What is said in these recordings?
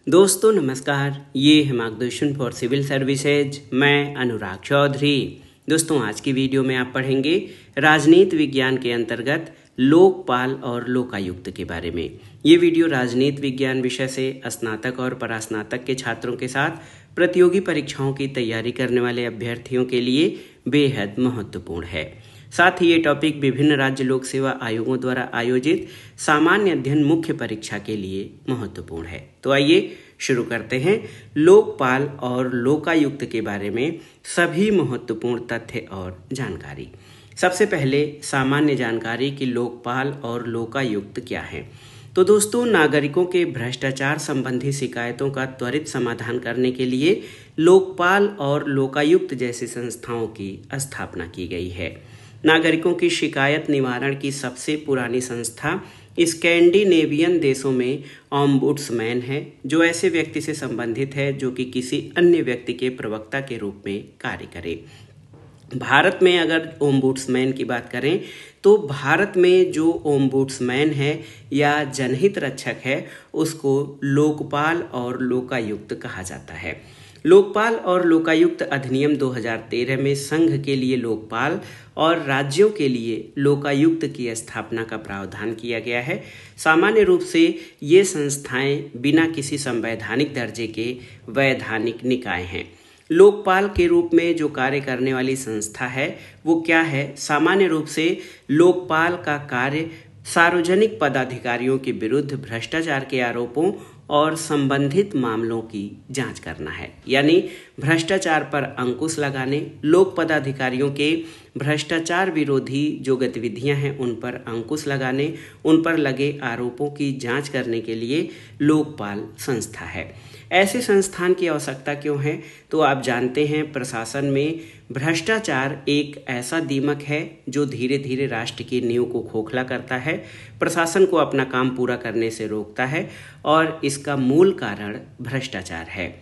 दोस्तों नमस्कार, ये है मार्गदर्शन फॉर सिविल सर्विसेज। मैं अनुराग चौधरी। दोस्तों आज की वीडियो में आप पढ़ेंगे राजनीति विज्ञान के अंतर्गत लोकपाल और लोकायुक्त के बारे में। ये वीडियो राजनीति विज्ञान विषय से स्नातक और परास्नातक के छात्रों के साथ प्रतियोगी परीक्षाओं की तैयारी करने वाले अभ्यर्थियों के लिए बेहद महत्वपूर्ण है। साथ ही ये टॉपिक विभिन्न राज्य लोक सेवा आयोगों द्वारा आयोजित सामान्य अध्ययन मुख्य परीक्षा के लिए महत्वपूर्ण है। तो आइए शुरू करते हैं लोकपाल और लोकायुक्त के बारे में सभी महत्वपूर्ण तथ्य और जानकारी। सबसे पहले सामान्य जानकारी कि लोकपाल और लोकायुक्त क्या है। तो दोस्तों, नागरिकों के भ्रष्टाचार संबंधी शिकायतों का त्वरित समाधान करने के लिए लोकपाल और लोकायुक्त जैसी संस्थाओं की स्थापना की गई है। नागरिकों की शिकायत निवारण की सबसे पुरानी संस्था स्कैंडिनेवियन देशों में ओम्बुड्समैन है, जो ऐसे व्यक्ति से संबंधित है जो कि किसी अन्य व्यक्ति के प्रवक्ता के रूप में कार्य करे। भारत में अगर ओम्बुड्समैन की बात करें तो भारत में जो ओम्बुड्समैन है या जनहित रक्षक है उसको लोकपाल और लोकायुक्त कहा जाता है। लोकपाल और लोकायुक्त अधिनियम 2013 में संघ के लिए लोकपाल और राज्यों के लिए लोकायुक्त की स्थापना का प्रावधान किया गया है। सामान्य रूप से ये संस्थाएं बिना किसी संवैधानिक दर्जे के वैधानिक निकाय हैं। लोकपाल के रूप में जो कार्य करने वाली संस्था है वो क्या है? सामान्य रूप से लोकपाल का कार्य सार्वजनिक पदाधिकारियों के विरुद्ध भ्रष्टाचार के आरोपों और संबंधित मामलों की जांच करना है, यानी भ्रष्टाचार पर अंकुश लगाने, लोक पदाधिकारियों के भ्रष्टाचार विरोधी जो गतिविधियां हैं उन पर अंकुश लगाने, उन पर लगे आरोपों की जांच करने के लिए लोकपाल संस्था है। ऐसे संस्थान की आवश्यकता क्यों है? तो आप जानते हैं प्रशासन में भ्रष्टाचार एक ऐसा दीमक है जो धीरे धीरे राष्ट्र की नींव को खोखला करता है, प्रशासन को अपना काम पूरा करने से रोकता है और इसका मूल कारण भ्रष्टाचार है।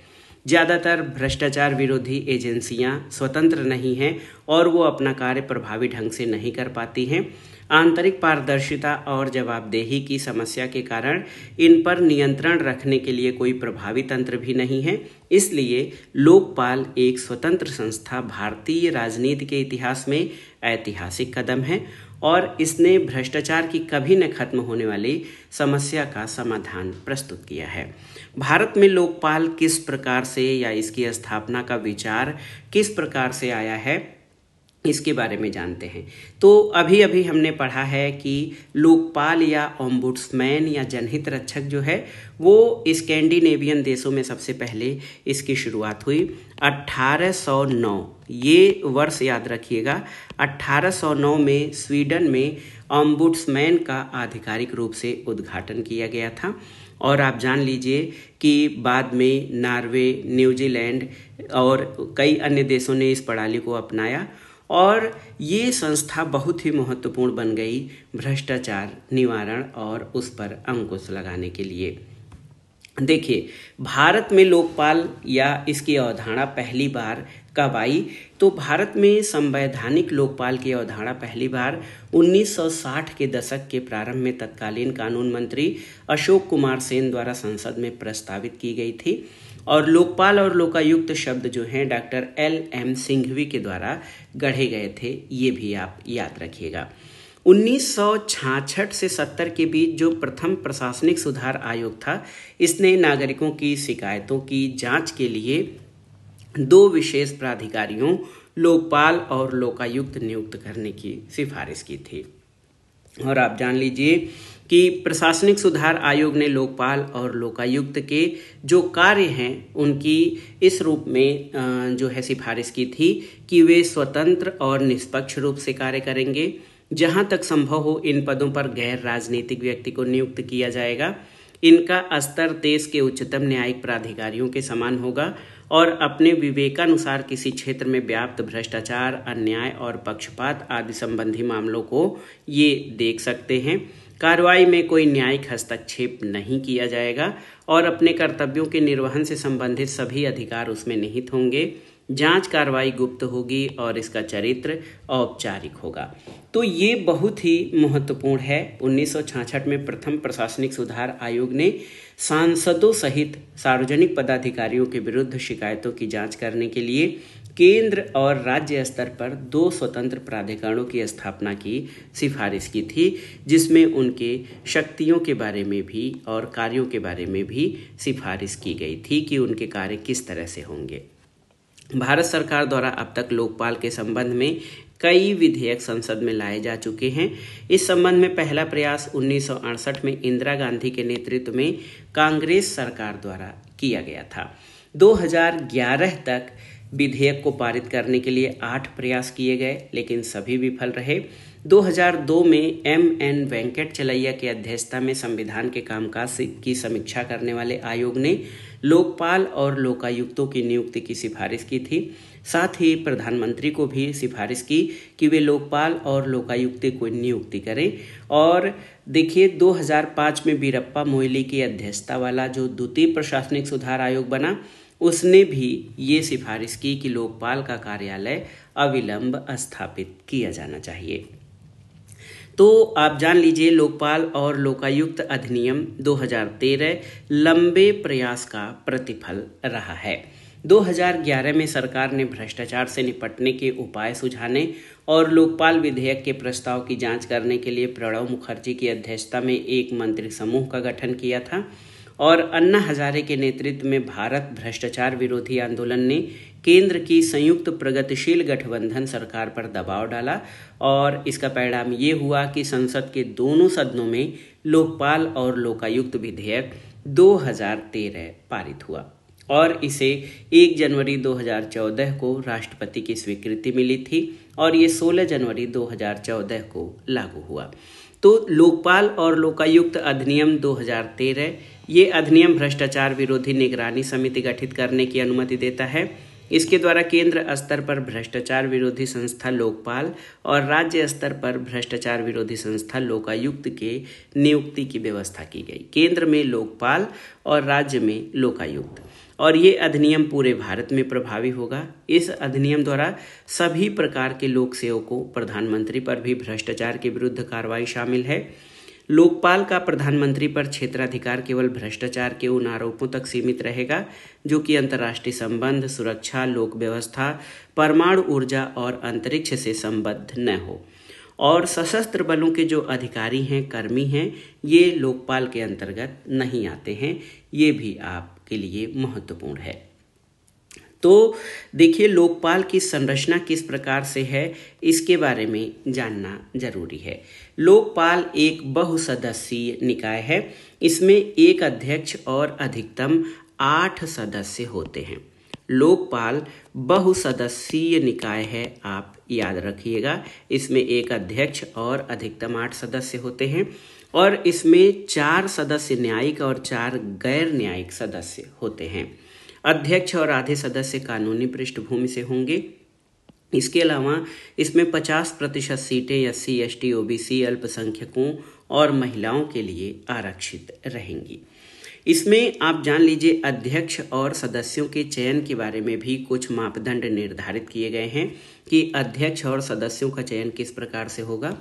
ज़्यादातर भ्रष्टाचार विरोधी एजेंसियां स्वतंत्र नहीं हैं और वो अपना कार्य प्रभावी ढंग से नहीं कर पाती हैं। आंतरिक पारदर्शिता और जवाबदेही की समस्या के कारण इन पर नियंत्रण रखने के लिए कोई प्रभावी तंत्र भी नहीं है। इसलिए लोकपाल एक स्वतंत्र संस्था भारतीय राजनीति के इतिहास में ऐतिहासिक कदम है और इसने भ्रष्टाचार की कभी न खत्म होने वाली समस्या का समाधान प्रस्तुत किया है। भारत में लोकपाल किस प्रकार से या इसकी स्थापना का विचार किस प्रकार से आया है, इसके बारे में जानते हैं। तो अभी अभी हमने पढ़ा है कि लोकपाल या ओम्बुड्समैन या जनहित रक्षक जो है वो स्कैंडिनेवियन देशों में सबसे पहले इसकी शुरुआत हुई 1809। ये वर्ष याद रखिएगा, 1809 में स्वीडन में ओम्बुड्समैन का आधिकारिक रूप से उद्घाटन किया गया था। और आप जान लीजिए कि बाद में नॉर्वे, न्यूजीलैंड और कई अन्य देशों ने इस प्रणाली को अपनाया और ये संस्था बहुत ही महत्वपूर्ण बन गई भ्रष्टाचार निवारण और उस पर अंकुश लगाने के लिए। देखिए, भारत में लोकपाल या इसकी अवधारणा पहली बार कब आई? तो भारत में संवैधानिक लोकपाल की अवधारणा पहली बार 1960 के दशक के प्रारंभ में तत्कालीन कानून मंत्री अशोक कुमार सेन द्वारा संसद में प्रस्तावित की गई थी। और लोकपाल और लोकायुक्त शब्द जो हैं डॉक्टर LM सिंघवी के द्वारा गढ़े गए थे, ये भी आप याद रखिएगा। 1966 से 70 के बीच जो प्रथम प्रशासनिक सुधार आयोग था, इसने नागरिकों की शिकायतों की जांच के लिए दो विशेष प्राधिकारियों लोकपाल और लोकायुक्त नियुक्त करने की सिफारिश की थी। और आप जान लीजिए कि प्रशासनिक सुधार आयोग ने लोकपाल और लोकायुक्त के जो कार्य हैं उनकी इस रूप में जो है सिफारिश की थी कि वे स्वतंत्र और निष्पक्ष रूप से कार्य करेंगे। जहां तक संभव हो इन पदों पर गैर राजनीतिक व्यक्ति को नियुक्त किया जाएगा। इनका स्तर देश के उच्चतम न्यायिक प्राधिकारियों के समान होगा और अपने विवेकानुसार किसी क्षेत्र में व्याप्त भ्रष्टाचार, अन्याय और पक्षपात आदि संबंधी मामलों को ये देख सकते हैं। कार्रवाई में कोई न्यायिक हस्तक्षेप नहीं किया जाएगा और अपने कर्तव्यों के निर्वहन से संबंधित सभी अधिकार उसमें निहित होंगे। जांच कार्रवाई गुप्त होगी और इसका चरित्र औपचारिक होगा। तो ये बहुत ही महत्वपूर्ण है। 1966 में प्रथम प्रशासनिक सुधार आयोग ने सांसदों सहित सार्वजनिक पदाधिकारियों के विरुद्ध शिकायतों की जांच करने के लिए केंद्र और राज्य स्तर पर 2 स्वतंत्र प्राधिकरणों की स्थापना की सिफारिश की थी, जिसमें उनके शक्तियों के बारे में भी और कार्यों के बारे में भी सिफारिश की गई थी कि उनके कार्य किस तरह से होंगे। भारत सरकार द्वारा अब तक लोकपाल के संबंध में कई विधेयक संसद में लाए जा चुके हैं। इस संबंध में पहला प्रयास 1968 में इंदिरा गांधी के नेतृत्व में कांग्रेस सरकार द्वारा किया गया था। 2011 तक विधेयक को पारित करने के लिए 8 प्रयास किए गए, लेकिन सभी विफल रहे। 2002 में M.N. वेंकटचलैया की अध्यक्षता में संविधान के कामकाज की समीक्षा करने वाले आयोग ने लोकपाल और लोकायुक्तों की नियुक्ति की सिफारिश की थी। साथ ही प्रधानमंत्री को भी सिफारिश की कि वे लोकपाल और लोकायुक्त को नियुक्ति करें। और देखिए 2005 में वीरप्पा मोइली की अध्यक्षता वाला जो द्वितीय प्रशासनिक सुधार आयोग बना, उसने भी ये सिफारिश की कि लोकपाल का कार्यालय अविलंब स्थापित किया जाना चाहिए। तो आप जान लीजिए, लोकपाल और लोकायुक्त अधिनियम 2013 लंबे प्रयास का प्रतिफल रहा है। 2011 में सरकार ने भ्रष्टाचार से निपटने के उपाय सुझाने और लोकपाल विधेयक के प्रस्ताव की जांच करने के लिए प्रणब मुखर्जी की अध्यक्षता में एक मंत्री समूह का गठन किया था और अन्ना हजारे के नेतृत्व में भारत भ्रष्टाचार विरोधी आंदोलन ने केंद्र की संयुक्त प्रगतिशील गठबंधन सरकार पर दबाव डाला और इसका परिणाम ये हुआ कि संसद के दोनों सदनों में लोकपाल और लोकायुक्त विधेयक 2013 पारित हुआ और इसे 1 जनवरी 2014 को राष्ट्रपति की स्वीकृति मिली थी और ये 16 जनवरी 2014 को लागू हुआ। तो लोकपाल और लोकायुक्त अधिनियम 2013 ये अधिनियम भ्रष्टाचार विरोधी निगरानी समिति गठित करने की अनुमति देता है। इसके द्वारा केंद्र स्तर पर भ्रष्टाचार विरोधी संस्था लोकपाल और राज्य स्तर पर भ्रष्टाचार विरोधी संस्था लोकायुक्त के नियुक्ति की व्यवस्था की गई। केंद्र में लोकपाल और राज्य में लोकायुक्त, और ये अधिनियम पूरे भारत में प्रभावी होगा। इस अधिनियम द्वारा सभी प्रकार के लोक सेवकों, प्रधानमंत्री पर भी भ्रष्टाचार के विरुद्ध कार्रवाई शामिल है। लोकपाल का प्रधानमंत्री पर क्षेत्राधिकार केवल भ्रष्टाचार के उन आरोपों तक सीमित रहेगा जो कि अंतर्राष्ट्रीय संबंध, सुरक्षा, लोक व्यवस्था, परमाणु ऊर्जा और अंतरिक्ष से संबद्ध न हो। और सशस्त्र बलों के जो अधिकारी हैं, कर्मी हैं, ये लोकपाल के अंतर्गत नहीं आते हैं। ये भी आपके लिए महत्वपूर्ण है। तो देखिए, लोकपाल की संरचना किस प्रकार से है, इसके बारे में जानना जरूरी है। लोकपाल एक बहुसदस्यीय निकाय है। इसमें एक अध्यक्ष और अधिकतम 8 सदस्य होते हैं। लोकपाल बहुसदस्यीय निकाय है, आप याद रखिएगा। इसमें एक अध्यक्ष और अधिकतम 8 सदस्य होते हैं और इसमें 4 सदस्य न्यायिक और 4 गैर न्यायिक सदस्य होते हैं। अध्यक्ष और आधे सदस्य कानूनी पृष्ठभूमि से होंगे। इसके अलावा इसमें 50% सीटें SC, ST, OBC, अल्पसंख्यकों और महिलाओं के लिए आरक्षित रहेंगी। इसमें आप जान लीजिए, अध्यक्ष और सदस्यों के चयन के बारे में भी कुछ मापदंड निर्धारित किए गए हैं कि अध्यक्ष और सदस्यों का चयन किस प्रकार से होगा।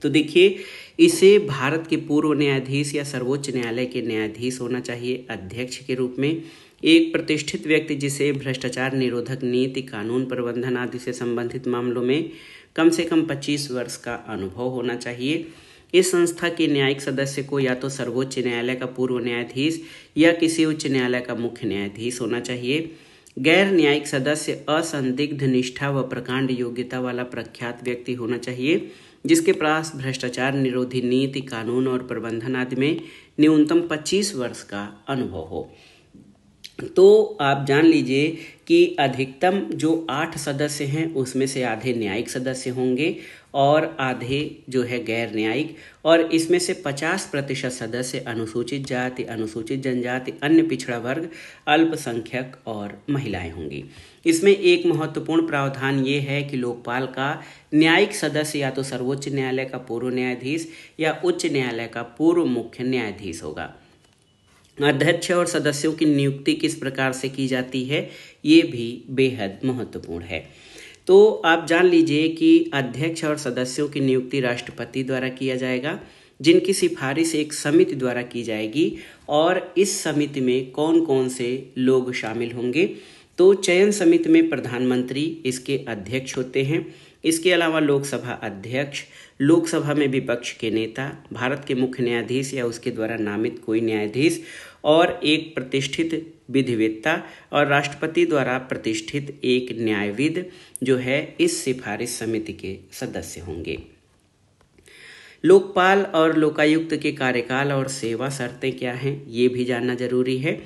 तो देखिए, इसे भारत के पूर्व न्यायाधीश या सर्वोच्च न्यायालय के न्यायाधीश होना चाहिए अध्यक्ष के रूप में। एक प्रतिष्ठित व्यक्ति जिसे भ्रष्टाचार निरोधक नीति, कानून प्रबंधन आदि से संबंधित मामलों में कम से कम 25 वर्ष का अनुभव होना चाहिए। इस संस्था के न्यायिक सदस्य को या तो सर्वोच्च न्यायालय का पूर्व न्यायाधीश या किसी उच्च न्यायालय का मुख्य न्यायाधीश होना चाहिए। गैर न्यायिक सदस्य असंदिग्ध निष्ठा व प्रकांड योग्यता वाला प्रख्यात व्यक्ति होना चाहिए जिसके पास भ्रष्टाचार निरोधी नीति, कानून और प्रबंधन आदि में न्यूनतम 25 वर्ष का अनुभव हो। तो आप जान लीजिए कि अधिकतम जो 8 सदस्य हैं उसमें से आधे न्यायिक सदस्य होंगे और आधे जो है गैर न्यायिक, और इसमें से 50% सदस्य अनुसूचित जाति, अनुसूचित जनजाति, अन्य पिछड़ा वर्ग, अल्पसंख्यक और महिलाएं होंगी। इसमें एक महत्वपूर्ण प्रावधान ये है कि लोकपाल का न्यायिक सदस्य या तो सर्वोच्च न्यायालय का पूर्व न्यायाधीश या उच्च न्यायालय का पूर्व मुख्य न्यायाधीश होगा। अध्यक्ष और सदस्यों की नियुक्ति किस प्रकार से की जाती है, ये भी बेहद महत्वपूर्ण है। तो आप जान लीजिए कि अध्यक्ष और सदस्यों की नियुक्ति राष्ट्रपति द्वारा किया जाएगा, जिनकी सिफारिश एक समिति द्वारा की जाएगी। और इस समिति में कौन कौन से लोग शामिल होंगे, तो चयन समिति में प्रधानमंत्री इसके अध्यक्ष होते हैं। इसके अलावा लोकसभा अध्यक्ष, लोकसभा में विपक्ष के नेता, भारत के मुख्य न्यायाधीश या उसके द्वारा नामित कोई न्यायाधीश और एक प्रतिष्ठित विधिवेत्ता और राष्ट्रपति द्वारा प्रतिष्ठित एक न्यायविद जो है इस सिफारिश समिति के सदस्य होंगे। लोकपाल और लोकायुक्त के कार्यकाल और सेवा शर्तें क्या हैं, ये भी जानना जरूरी है।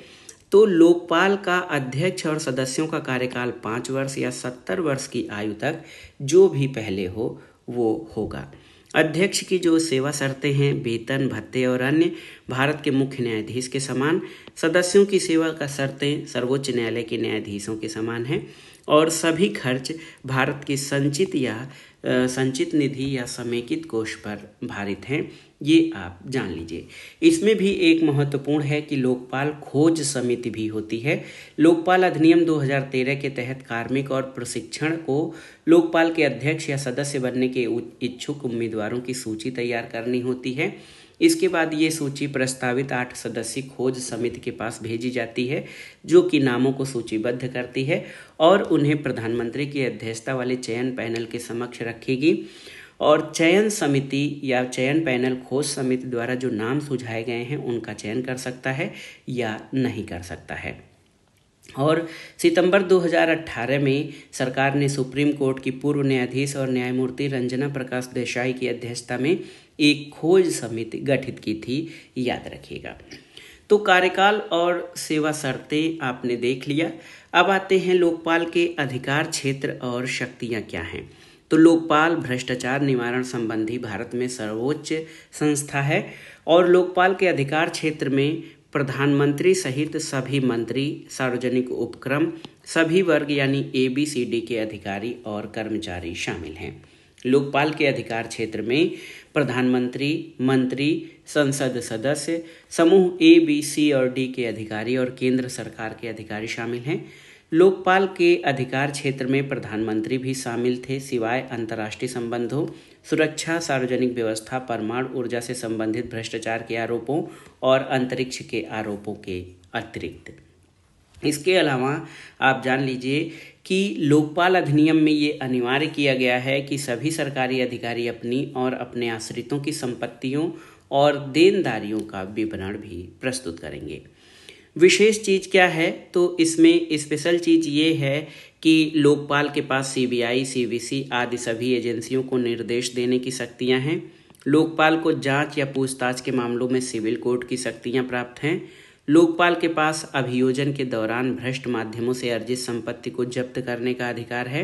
तो लोकपाल का अध्यक्ष और सदस्यों का कार्यकाल 5 वर्ष या 70 वर्ष की आयु तक जो भी पहले हो वो होगा। अध्यक्ष की जो सेवा शर्तें हैं, वेतन, भत्ते और अन्य भारत के मुख्य न्यायाधीश के समान। सदस्यों की सेवा का शर्तें सर्वोच्च न्यायालय के न्यायाधीशों के समान हैं और सभी खर्च भारत की संचित निधि या समेकित कोष पर भारित हैं, ये आप जान लीजिए। इसमें भी एक महत्वपूर्ण है कि लोकपाल खोज समिति भी होती है। लोकपाल अधिनियम 2013 के तहत कार्मिक और प्रशिक्षण को लोकपाल के अध्यक्ष या सदस्य बनने के इच्छुक उम्मीदवारों की सूची तैयार करनी होती है। इसके बाद ये सूची प्रस्तावित 8 सदस्यीय खोज समिति के पास भेजी जाती है, जो कि नामों को सूचीबद्ध करती है और उन्हें प्रधानमंत्री की अध्यक्षता वाले चयन पैनल के समक्ष रखेगी। और चयन समिति या चयन पैनल खोज समिति द्वारा जो नाम सुझाए गए हैं उनका चयन कर सकता है या नहीं कर सकता है। और सितंबर 2018 में सरकार ने सुप्रीम कोर्ट की पूर्व न्यायाधीश और न्यायमूर्ति रंजना प्रकाश देसाई की अध्यक्षता में एक खोज समिति गठित की थी, याद रखिएगा। तो कार्यकाल और सेवा शर्तें आपने देख लिया। अब आते हैं लोकपाल के अधिकार क्षेत्र और शक्तियां क्या हैं। तो लोकपाल भ्रष्टाचार निवारण संबंधी भारत में सर्वोच्च संस्था है और लोकपाल के अधिकार क्षेत्र में प्रधानमंत्री सहित सभी मंत्री, सार्वजनिक उपक्रम, सभी वर्ग यानी ABCD के अधिकारी और कर्मचारी शामिल हैं। लोकपाल के अधिकार क्षेत्र में प्रधानमंत्री, मंत्री, संसद सदस्य, समूह A, B, C और D के अधिकारी और केंद्र सरकार के अधिकारी शामिल हैं। लोकपाल के अधिकार क्षेत्र में प्रधानमंत्री भी शामिल थे, सिवाय अंतर्राष्ट्रीय संबंधों, सुरक्षा, सार्वजनिक व्यवस्था, परमाणु ऊर्जा से संबंधित भ्रष्टाचार के आरोपों और अंतरिक्ष के आरोपों के अतिरिक्त। इसके अलावा आप जान लीजिए कि लोकपाल अधिनियम में ये अनिवार्य किया गया है कि सभी सरकारी अधिकारी अपनी और अपने आश्रितों की संपत्तियों और देनदारियों का विवरण भी प्रस्तुत करेंगे। विशेष चीज़ क्या है, तो इसमें स्पेशल चीज़ ये है कि लोकपाल के पास CBI, CVC आदि सभी एजेंसियों को निर्देश देने की शक्तियां हैं। लोकपाल को जांच या पूछताछ के मामलों में सिविल कोर्ट की शक्तियां प्राप्त हैं। लोकपाल के पास अभियोजन के दौरान भ्रष्ट माध्यमों से अर्जित संपत्ति को जब्त करने का अधिकार है।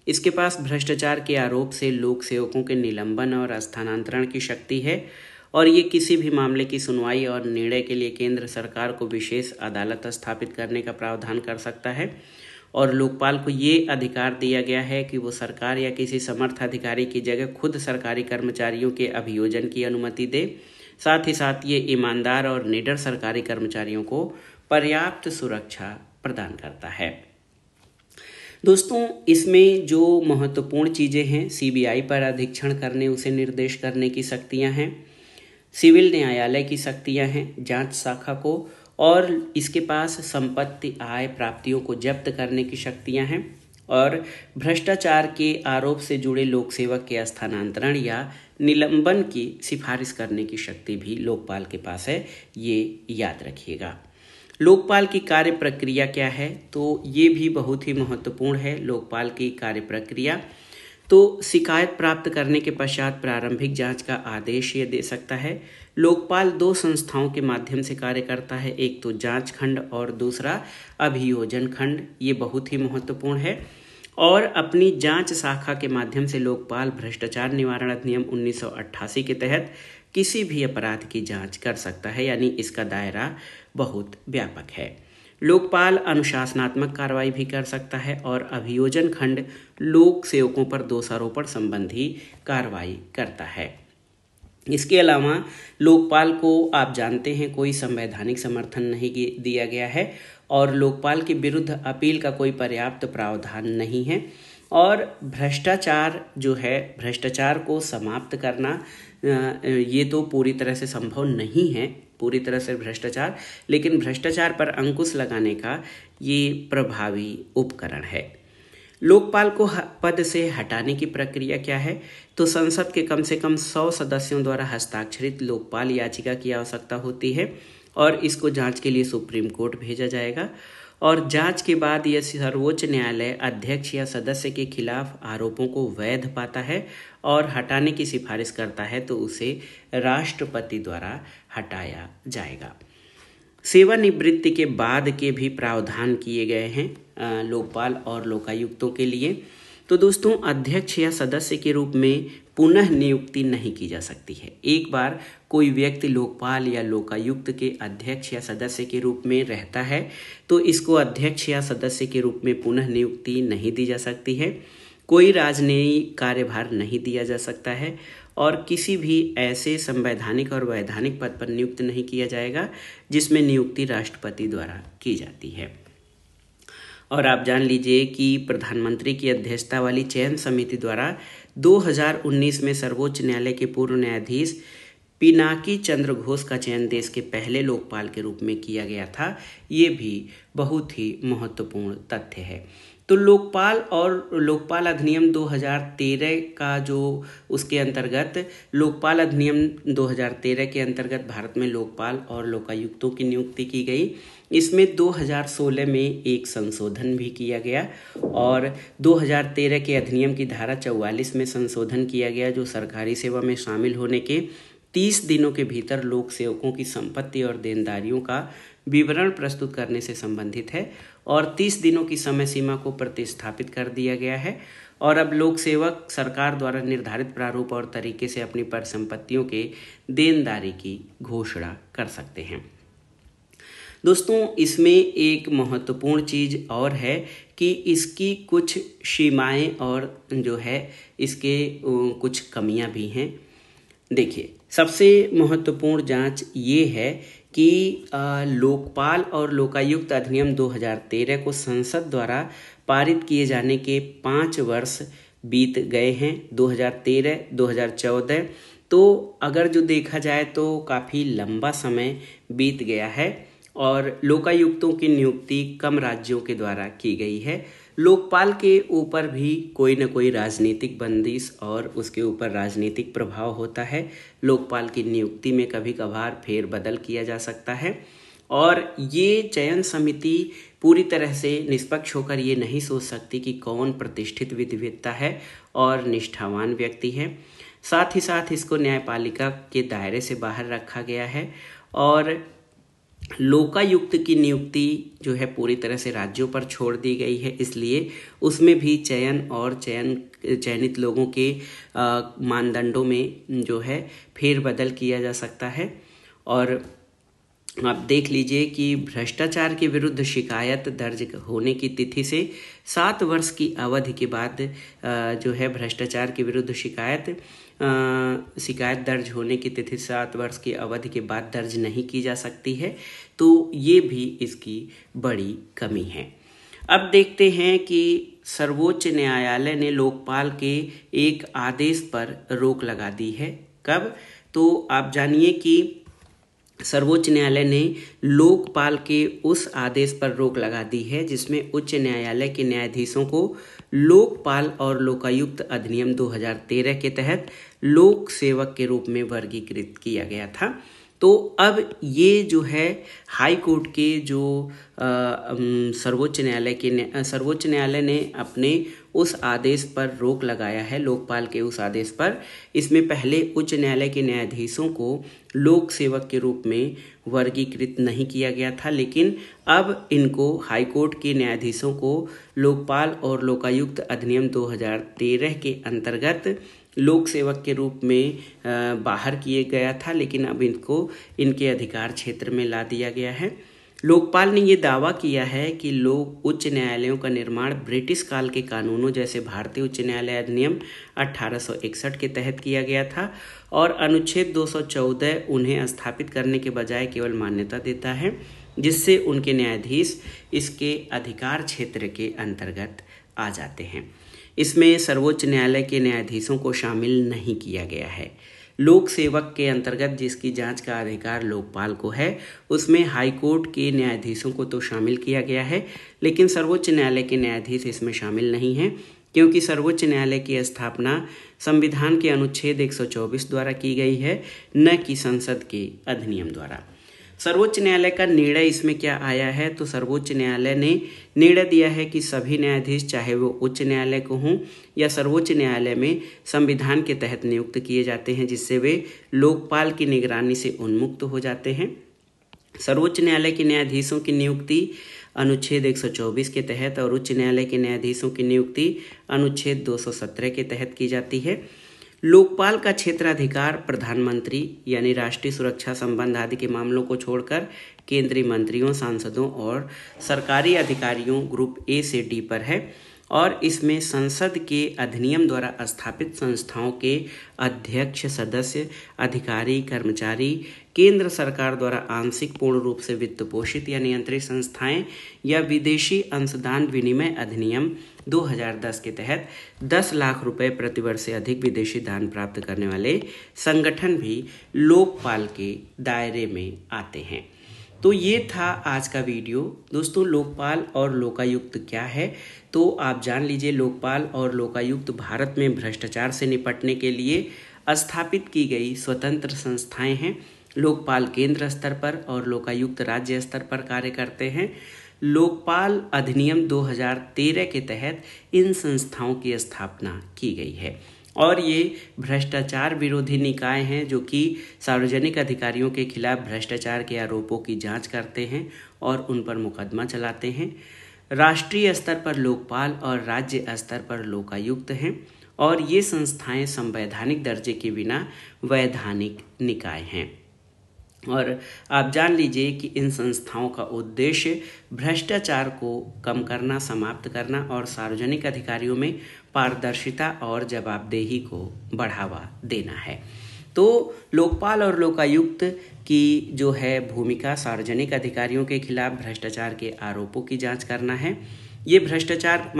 इसके पास भ्रष्टाचार के आरोप से लोक सेवकों के निलंबन और स्थानांतरण की शक्ति है और ये किसी भी मामले की सुनवाई और निर्णय के लिए केंद्र सरकार को विशेष अदालत स्थापित करने का प्रावधान कर सकता है। और लोकपाल को ये अधिकार दिया गया है कि वो सरकार या किसी समर्थ अधिकारी की जगह खुद सरकारी कर्मचारियों के अभियोजन की अनुमति दे। साथ ही साथ ये ईमानदार और निडर सरकारी कर्मचारियों को पर्याप्त सुरक्षा प्रदान करता है। दोस्तों, इसमें जो महत्वपूर्ण चीज़ें हैं, CBI पर अधीक्षण करने, उसे निर्देश करने की शक्तियां हैं, सिविल न्यायालय की शक्तियां हैं, जांच शाखा को, और इसके पास संपत्ति, आय, प्राप्तियों को जब्त करने की शक्तियां हैं और भ्रष्टाचार के आरोप से जुड़े लोक सेवक के स्थानांतरण या निलंबन की सिफारिश करने की शक्ति भी लोकपाल के पास है, ये याद रखिएगा। लोकपाल की कार्य प्रक्रिया क्या है, तो ये भी बहुत ही महत्वपूर्ण है। लोकपाल की कार्य प्रक्रिया तो शिकायत प्राप्त करने के पश्चात प्रारंभिक जांच का आदेश ये दे सकता है। लोकपाल 2 संस्थाओं के माध्यम से कार्य करता है, एक तो जांच खंड और दूसरा अभियोजन खंड। ये बहुत ही महत्वपूर्ण है। और अपनी जांच शाखा के माध्यम से लोकपाल भ्रष्टाचार निवारण अधिनियम 1988 के तहत किसी भी अपराध की जांच कर सकता है, यानी इसका दायरा बहुत व्यापक है। लोकपाल अनुशासनात्मक कार्रवाई भी कर सकता है और अभियोजन खंड लोक सेवकों पर दोषारोपण संबंधी कार्रवाई करता है। इसके अलावा लोकपाल को आप जानते हैं कोई संवैधानिक समर्थन नहीं दिया गया है और लोकपाल के विरुद्ध अपील का कोई पर्याप्त प्रावधान नहीं है। और भ्रष्टाचार जो है, भ्रष्टाचार को समाप्त करना ये तो पूरी तरह से संभव नहीं है, पूरी तरह से भ्रष्टाचार, लेकिन भ्रष्टाचार पर अंकुश लगाने का ये प्रभावी उपकरण है। लोकपाल को पद से हटाने की प्रक्रिया क्या है? तो संसद के कम से कम 100 सदस्यों द्वारा हस्ताक्षरित लोकपाल याचिका की आवश्यकता होती है और इसको जांच के लिए सुप्रीम कोर्ट भेजा जाएगा और जांच के बाद यह सर्वोच्च न्यायालय अध्यक्ष या सदस्य के खिलाफ आरोपों को वैध पाता है और हटाने की सिफारिश करता है तो उसे राष्ट्रपति द्वारा हटाया जाएगा। सेवानिवृत्ति के बाद के भी प्रावधान किए गए हैं लोकपाल और लोकायुक्तों के लिए। तो दोस्तों, अध्यक्ष या सदस्य के रूप में पुनः नियुक्ति नहीं की जा सकती है। एक बार कोई व्यक्ति लोकपाल या लोकायुक्त के अध्यक्ष या सदस्य के रूप में रहता है तो इसको अध्यक्ष या सदस्य के रूप में पुनः नियुक्ति नहीं दी जा सकती है। कोई राजनयिक कार्यभार नहीं दिया जा सकता है और किसी भी ऐसे संवैधानिक और वैधानिक पद पर नियुक्त नहीं किया जाएगा जिसमें नियुक्ति राष्ट्रपति द्वारा की जाती है। और आप जान लीजिए कि प्रधानमंत्री की अध्यक्षता वाली चयन समिति द्वारा 2019 में सर्वोच्च न्यायालय के पूर्व न्यायाधीश पिनाकी चंद्र घोष का चयन देश के पहले लोकपाल के रूप में किया गया था। ये भी बहुत ही महत्वपूर्ण तथ्य है। तो लोकपाल और लोकपाल अधिनियम 2013 का जो उसके अंतर्गत लोकपाल अधिनियम 2013 के अंतर्गत भारत में लोकपाल और लोकायुक्तों की नियुक्ति की गई। इसमें 2016 में एक संशोधन भी किया गया और 2013 के अधिनियम की धारा 44 में संशोधन किया गया जो सरकारी सेवा में शामिल होने के 30 दिनों के भीतर लोक सेवकों की संपत्ति और देनदारियों का विवरण प्रस्तुत करने से संबंधित है और 30 दिनों की समय सीमा को प्रतिस्थापित कर दिया गया है और अब लोक सेवक सरकार द्वारा निर्धारित प्रारूप और तरीके से अपनी परिसंपत्तियों के देनदारी की घोषणा कर सकते हैं। दोस्तों, इसमें एक महत्वपूर्ण चीज़ और है कि इसकी कुछ सीमाएं और जो है इसके कुछ कमियां भी हैं। देखिए, सबसे महत्वपूर्ण जांच ये है कि लोकपाल और लोकायुक्त अधिनियम 2013 को संसद द्वारा पारित किए जाने के 5 वर्ष बीत गए हैं, 2013, 2014। तो अगर जो देखा जाए तो काफ़ी लंबा समय बीत गया है और लोकायुक्तों की नियुक्ति कम राज्यों के द्वारा की गई है। लोकपाल के ऊपर भी कोई न कोई राजनीतिक बंदिश और उसके ऊपर राजनीतिक प्रभाव होता है। लोकपाल की नियुक्ति में कभी कभार फेरबदल किया जा सकता है और ये चयन समिति पूरी तरह से निष्पक्ष होकर ये नहीं सोच सकती कि कौन प्रतिष्ठित विधिवेत्ता है और निष्ठावान व्यक्ति है। साथ ही साथ इसको न्यायपालिका के दायरे से बाहर रखा गया है और लोकायुक्त की नियुक्ति जो है पूरी तरह से राज्यों पर छोड़ दी गई है, इसलिए उसमें भी चयन और चयनित लोगों के मानदंडों में जो है फेरबदल किया जा सकता है। और आप देख लीजिए कि भ्रष्टाचार के विरुद्ध शिकायत दर्ज होने की तिथि से 7 वर्ष की अवधि के बाद जो है भ्रष्टाचार के विरुद्ध शिकायत दर्ज होने की तिथि 7 वर्ष की अवधि के बाद दर्ज नहीं की जा सकती है। तो ये भी इसकी बड़ी कमी है। अब देखते हैं कि सर्वोच्च न्यायालय ने लोकपाल के एक आदेश पर रोक लगा दी है। कब? तो आप जानिए कि सर्वोच्च न्यायालय ने लोकपाल के उस आदेश पर रोक लगा दी है जिसमें उच्च न्यायालय के न्यायाधीशों को लोकपाल और लोकायुक्त अधिनियम 2013 के तहत लोक सेवक के रूप में वर्गीकृत किया गया था। तो अब ये जो है हाई कोर्ट के जो सर्वोच्च न्यायालय ने अपने उस आदेश पर रोक लगाया है, लोकपाल के उस आदेश पर। इसमें पहले उच्च न्यायालय के न्यायाधीशों को लोक सेवक के रूप में वर्गीकृत नहीं किया गया था, लेकिन अब इनको हाई कोर्ट के न्यायाधीशों को लोकपाल और लोकायुक्त अधिनियम 2013 के अंतर्गत लोक सेवक के रूप में बाहर किए गया था, लेकिन अब इनको इनके अधिकार क्षेत्र में ला दिया गया है। लोकपाल ने ये दावा किया है कि लोक उच्च न्यायालयों का निर्माण ब्रिटिश काल के कानूनों जैसे भारतीय उच्च न्यायालय अधिनियम 1861 के तहत किया गया था और अनुच्छेद 214 उन्हें स्थापित करने के बजाय केवल मान्यता देता है, जिससे उनके न्यायाधीश इसके अधिकार क्षेत्र के अंतर्गत आ जाते हैं। इसमें सर्वोच्च न्यायालय के न्यायाधीशों को शामिल नहीं किया गया है। लोक सेवक के अंतर्गत जिसकी जांच का अधिकार लोकपाल को है, उसमें हाईकोर्ट के न्यायाधीशों को तो शामिल किया गया है, लेकिन सर्वोच्च न्यायालय के न्यायाधीश इसमें शामिल नहीं हैं, क्योंकि सर्वोच्च न्यायालय की स्थापना संविधान के अनुच्छेद 124 द्वारा की गई है, न कि संसद के अधिनियम द्वारा। सर्वोच्च न्यायालय का निर्णय इसमें क्या आया है, तो सर्वोच्च न्यायालय ने निर्णय दिया है कि सभी न्यायाधीश, चाहे वो उच्च न्यायालय को हों या सर्वोच्च न्यायालय में, संविधान के तहत नियुक्त किए जाते हैं, जिससे वे लोकपाल की निगरानी से उन्मुक्त हो जाते हैं। सर्वोच्च न्यायालय के न्यायाधीशों की नियुक्ति अनुच्छेद 124 के तहत और उच्च न्यायालय के न्यायाधीशों की नियुक्ति अनुच्छेद 217 के तहत की जाती है। लोकपाल का क्षेत्राधिकार प्रधानमंत्री यानी राष्ट्रीय सुरक्षा संबंध आदि के मामलों को छोड़कर केंद्रीय मंत्रियों, सांसदों और सरकारी अधिकारियों ग्रुप ए से डी पर है और इसमें संसद के अधिनियम द्वारा स्थापित संस्थाओं के अध्यक्ष, सदस्य, अधिकारी, कर्मचारी, केंद्र सरकार द्वारा आंशिक पूर्ण रूप से वित्त पोषित या नियंत्रित संस्थाएं या विदेशी अंशदान विनिमय अधिनियम 2010 के तहत 10 लाख रुपए प्रतिवर्ष से अधिक विदेशी दान प्राप्त करने वाले संगठन भी लोकपाल के दायरे में आते हैं। तो ये था आज का वीडियो। दोस्तों, लोकपाल और लोकायुक्त क्या है, तो आप जान लीजिए। लोकपाल और लोकायुक्त भारत में भ्रष्टाचार से निपटने के लिए स्थापित की गई स्वतंत्र संस्थाएं हैं। लोकपाल केंद्र स्तर पर और लोकायुक्त राज्य स्तर पर कार्य करते हैं। लोकपाल अधिनियम 2013 के तहत इन संस्थाओं की स्थापना की गई है और ये भ्रष्टाचार विरोधी निकाय हैं जो कि सार्वजनिक अधिकारियों के खिलाफ भ्रष्टाचार के आरोपों की जांच करते हैं और उन पर मुकदमा चलाते हैं। राष्ट्रीय स्तर पर लोकपाल और राज्य स्तर पर लोकायुक्त हैं और ये संस्थाएं संवैधानिक दर्जे के बिना वैधानिक निकाय हैं। और आप जान लीजिए कि इन संस्थाओं का उद्देश्य भ्रष्टाचार को कम करना, समाप्त करना और सार्वजनिक अधिकारियों में पारदर्शिता और जवाबदेही को बढ़ावा देना है। तो लोकपाल और लोकायुक्त की जो है भूमिका सार्वजनिक अधिकारियों के खिलाफ भ्रष्टाचार के आरोपों की जांच करना है। ये भ्रष्टाचार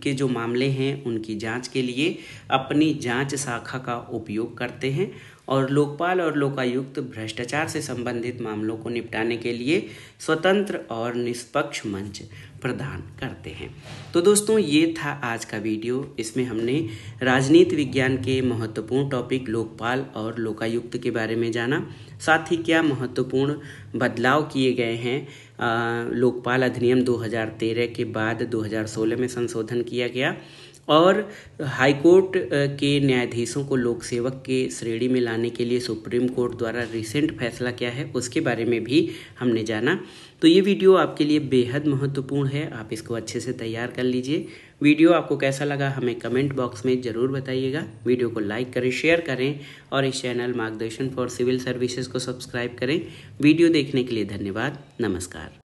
के जो मामले हैं उनकी जांच के लिए अपनी जांच शाखा का उपयोग करते हैं और लोकपाल और लोकायुक्त भ्रष्टाचार से संबंधित मामलों को निपटाने के लिए स्वतंत्र और निष्पक्ष मंच प्रदान करते हैं। तो दोस्तों, ये था आज का वीडियो। इसमें हमने राजनीति विज्ञान के महत्वपूर्ण टॉपिक लोकपाल और लोकायुक्त के बारे में जाना, साथ ही क्या महत्वपूर्ण बदलाव किए गए हैं। लोकपाल अधिनियम 2013 के बाद 2016 में संशोधन किया गया और हाईकोर्ट के न्यायाधीशों को लोक सेवक के श्रेणी में लाने के लिए सुप्रीम कोर्ट द्वारा रिसेंट फैसला क्या है उसके बारे में भी हमने जाना। तो ये वीडियो आपके लिए बेहद महत्वपूर्ण है, आप इसको अच्छे से तैयार कर लीजिए। वीडियो आपको कैसा लगा हमें कमेंट बॉक्स में ज़रूर बताइएगा। वीडियो को लाइक करें, शेयर करें और इस चैनल मार्गदर्शन फॉर सिविल सर्विसेज को सब्सक्राइब करें। वीडियो देखने के लिए धन्यवाद। नमस्कार।